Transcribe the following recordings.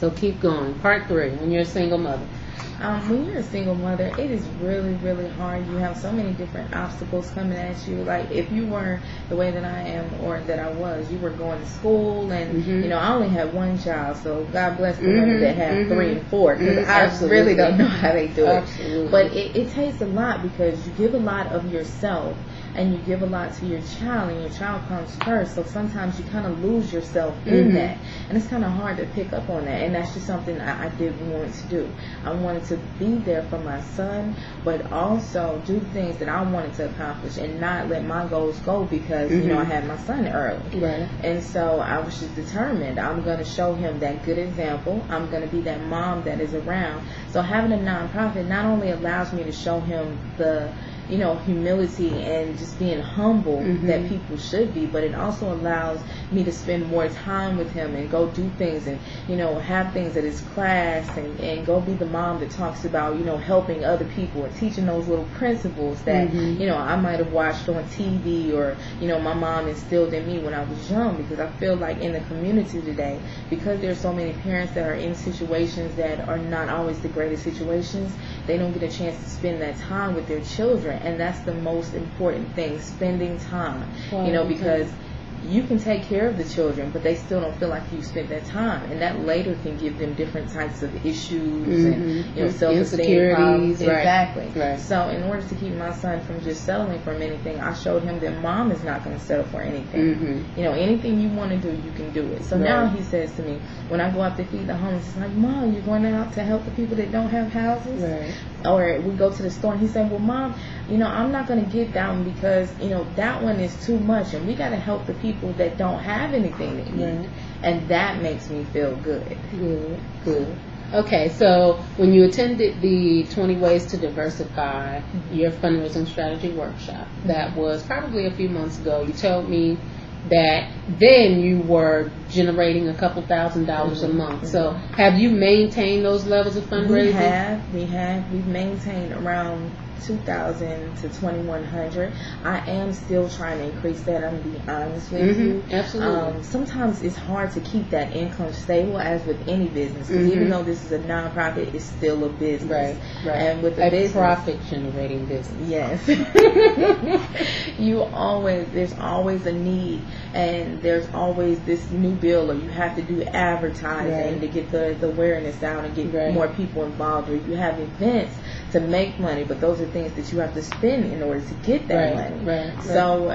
So keep going. Part 3, when you're a single mother. When you're a single mother, it is really, really hard. You have so many different obstacles coming at you. Like, if you were the way that I am or that I was, you were going to school, and, you know, I only had one child, so God bless the women that have 3 and 4, because I really don't know how they do it. But it takes a lot, because you give a lot of yourself, and you give a lot to your child, and your child comes first. So sometimes you kind of lose yourself in that, and it's kind of hard to pick up on that. And that's just something I did want to do. I wanted to be there for my son, but also do things that I wanted to accomplish, and not let my goals go because you know, I had my son early. Right. And so I was just determined. I'm going to show him that good example. I'm going to be that mom that is around. So having a nonprofit not only allows me to show him the, you know, humility and just being humble that people should be, but it also allows me to spend more time with him and go do things and, you know, have things at his class, and go be the mom that talks about, you know, helping other people and teaching those little principles that, you know, I might have watched on TV, or, you know, my mom instilled in me when I was young. Because I feel like in the community today, because there's so many parents that are in situations that are not always the greatest situations, they don't get a chance to spend that time with their children. And that's the most important thing, spending time. You know, because you can take care of the children, but they still don't feel like you spent that time, and that later can give them different types of issues and, you know, self-esteem problems. Exactly. Right. So in order to keep my son from just settling for anything, I showed him that mom is not going to settle for anything. You know, anything you want to do, you can do it. So now he says to me, when I go out to feed the homeless, he's like, Mom, you're going out to help the people that don't have houses? Right. Or we go to the store, and he said, well, Mom, you know, I'm not going to get that one because, you know, that one is too much, and we got to help the people that don't have anything to eat. And that makes me feel good. Good. Okay, so when you attended the 20 Ways to Diversify, your fundraising strategy workshop, that was probably a few months ago, you told me that then you were generating a couple $1,000s a month. So have you maintained those levels of fundraising? We've maintained around 2,000 to 2,100. I am still trying to increase that, I'm going to be honest with you. Absolutely. Sometimes it's hard to keep that income stable, as with any business, because even though this is a nonprofit, it's still a business. Right. And with a profit generating business. Yes. There's always a need, and there's always this new bill, or you have to do advertising to get the awareness out and get more people involved, or you have events to make money, but those are things that you have to spend in order to get that money. So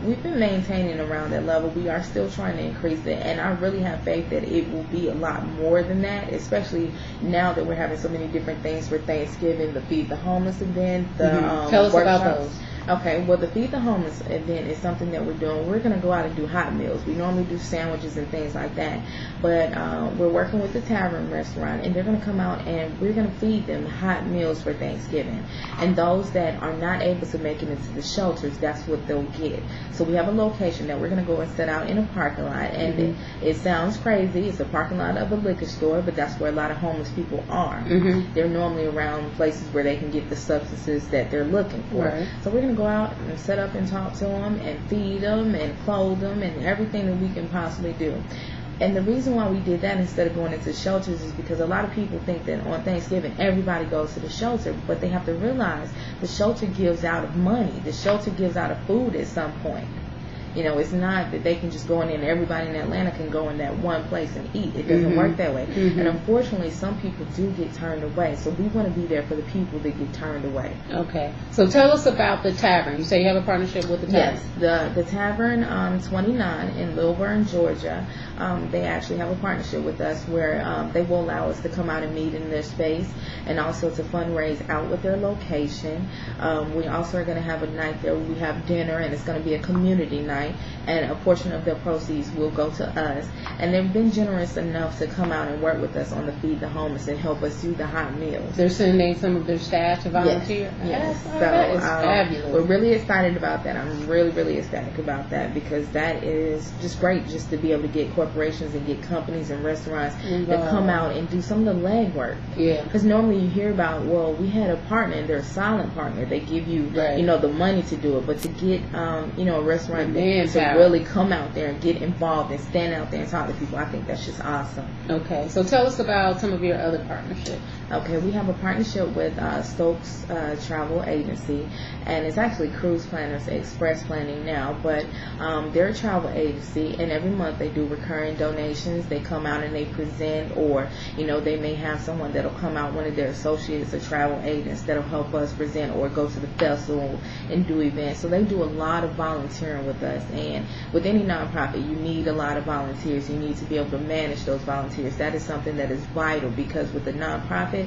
we've been maintaining around that level. We are still trying to increase it, and I really have faith that it will be a lot more than that, especially now that we're having so many different things for Thanksgiving, the Feed the Homeless event, the Tell us about those. Okay, well, the Feed the Homeless event is something that we're doing. We're going to go out and do hot meals. We normally do sandwiches and things like that, but we're working with the Tavern restaurant, and they're going to come out and we're going to feed them hot meals for Thanksgiving. And those that are not able to make it into the shelters, that's what they'll get. So we have a location that we're going to go and set out in a parking lot, and it sounds crazy. It's a parking lot of a liquor store, but that's where a lot of homeless people are. They're normally around places where they can get the substances that they're looking for. So we're going to go out and set up and talk to them and feed them and clothe them and everything that we can possibly do. And the reason why we did that instead of going into shelters is because a lot of people think that on Thanksgiving everybody goes to the shelter, but they have to realize the shelter gives out of money. The shelter gives out of food at some point. You know, it's not that they can just go in there and everybody in Atlanta can go in that one place and eat. It doesn't work that way. And unfortunately, some people do get turned away. So we want to be there for the people that get turned away. Okay. So tell us about the Tavern. You say you have a partnership with the Tavern. Yes. The Tavern 29 in Lilburn, Georgia, they actually have a partnership with us where they will allow us to come out and meet in their space and also to fundraise out with their location. We also are going to have a night there where we have dinner, and it's going to be a community night. And a portion of their proceeds will go to us. And they've been generous enough to come out and work with us on the Feed the Homeless and help us do the hot meals. They're sending some of their staff to volunteer? Yes. So that is fabulous. We're really excited about that. I'm really, really ecstatic about that, because that is just great, just to be able to get corporations and get companies and restaurants that come out and do some of the legwork. Because normally you hear about, well, we had a partner and they're a silent partner. They give you, you know, the money to do it. But to get, you know, a restaurant that Manpower. to really come out there and get involved and stand out there and talk to people. I think that's just awesome. Okay, so tell us about some of your other partnerships. Okay, we have a partnership with Stokes Travel Agency, and it's actually Cruise Planners Express Planning now, but they're a travel agency, and every month they do recurring donations. They come out and they present, or they may have someone that'll come out, one of their associates or travel agents that'll help us present or go to the festival and do events. So they do a lot of volunteering with us, and with any nonprofit you need a lot of volunteers. You need to be able to manage those volunteers. That is something that is vital, because with a nonprofit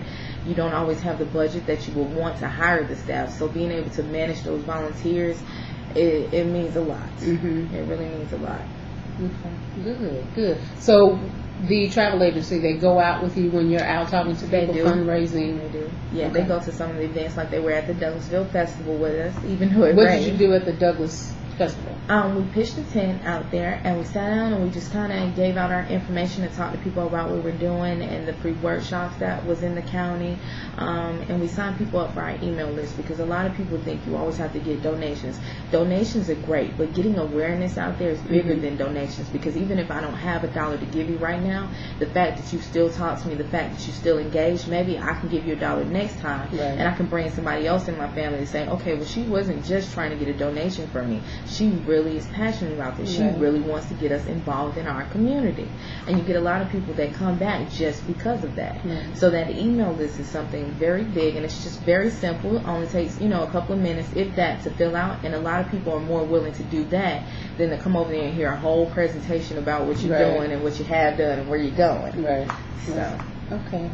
you don't always have the budget that you would want to hire the staff. So being able to manage those volunteers, it means a lot. Mm-hmm. It really means a lot. Okay, good. So the travel agency, they go out with you when you're out talking to people, fundraising? They do. Yeah, Okay. They go to some of the events, like they were at the Douglasville Festival with us, even though it What rained. did you do at the Douglas Festival? We pitched a tent out there, and we sat down and we just kind of gave out our information and talked to people about what we were doing and the pre-workshops that was in the county. And we signed people up for our email list, because a lot of people think you always have to get donations. Donations are great, but getting awareness out there is bigger Mm-hmm. than donations, because even if I don't have $1 to give you right now, the fact that you still talk to me, the fact that you still engage, maybe I can give you $1 next time, Right. and I can bring somebody else in my family to say, okay, well, she wasn't just trying to get a donation from me. She really is passionate about this. She Right. really wants to get us involved in our community. And you get a lot of people that come back just because of that. Right. So that email list is something very big, and it's just very simple. It only takes, a couple of minutes, if that, to fill out. And a lot of people are more willing to do that than to come over there and hear a whole presentation about what you're Right. doing and what you have done and where you're going. Right. So. Okay.